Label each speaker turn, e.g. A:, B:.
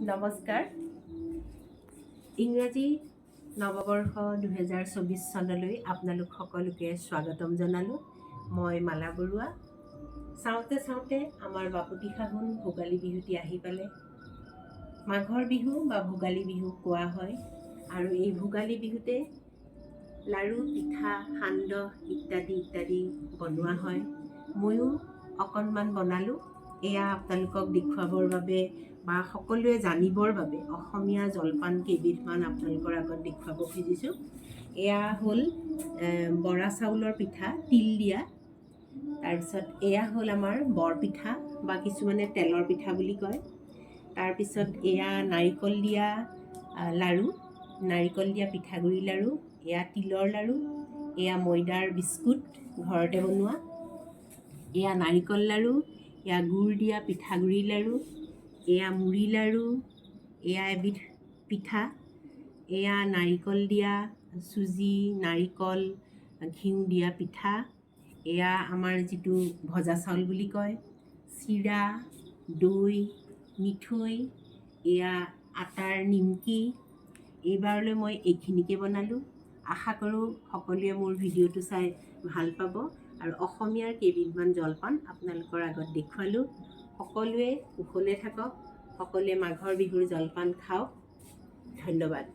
A: নমস্কাৰ। ইংৰাজী নৱবৰ্ষ 2024 চনলৈ আপোনালোক সকলোকে স্বাগতম জনালোঁ। মই মালা বৰুৱা। চাওঁতে আমাৰ বাপুতি সাহোন ভোগালী বিহুটি আহি পালে। মাঘৰ বিহু বা ভোগালী বিহু কোৱা হয় আৰু এই ভোগালী বিহুতে লাড়ু, পিঠা, সান্দহ ইত্যাদি বনোৱা হয়। ময়ো অকণমান বনালোঁ। এয়া আপোনালোকক দেখুৱাবৰ বাবে বা সকলোৱে জানিবৰ বাবে অসমীয়া জলপান কেইবিধমান আপোনালোকৰ আগত দেখুৱাব খুজিছোঁ। এয়া হ'ল বৰা চাউলৰ পিঠা, তিল দিয়া। তাৰপিছত এয়া হ'ল আমাৰ বৰপিঠা বা কিছুমানে তেলৰ পিঠা বুলি কয়। তাৰপিছত এয়া নাৰিকল দিয়া লাড়ু, নাৰিকল দিয়া পিঠাগুড়ি লাড়ু। এয়া তিলৰ লাড়ু, এয়া ময়দাৰ বিস্কুট ঘৰতে বনোৱা। এয়া নাৰিকল লাড়ু, এয়া গুড় দিয়া পিঠাগুড়ি লাড়ু, এয়া মুড়ি লাড়ু, এয়া এবিধ পিঠা। এয়া নাৰিকল দিয়া চুজি, নাৰিকল, ঘিউ দিয়া পিঠা। এয়া আমাৰ যিটো ভজা চাউল বুলি কয়, চিৰা, দৈ, মিঠৈ, এয়া আটাৰ নিমকি। এইবাৰলৈ মই এইখিনিকে বনালোঁ। আশা কৰোঁ সকলোৱে মোৰ ভিডিঅ'টো চাই ভাল পাব আৰু অসমীয়াৰ কেইবিধমান জলপান আপোনালোকৰ আগত দেখুৱালোঁ। সকলোৱে কুশলে থাকক, সকলোৱে মাঘৰ বিহুৰ জলপান খাওক। ধন্যবাদ।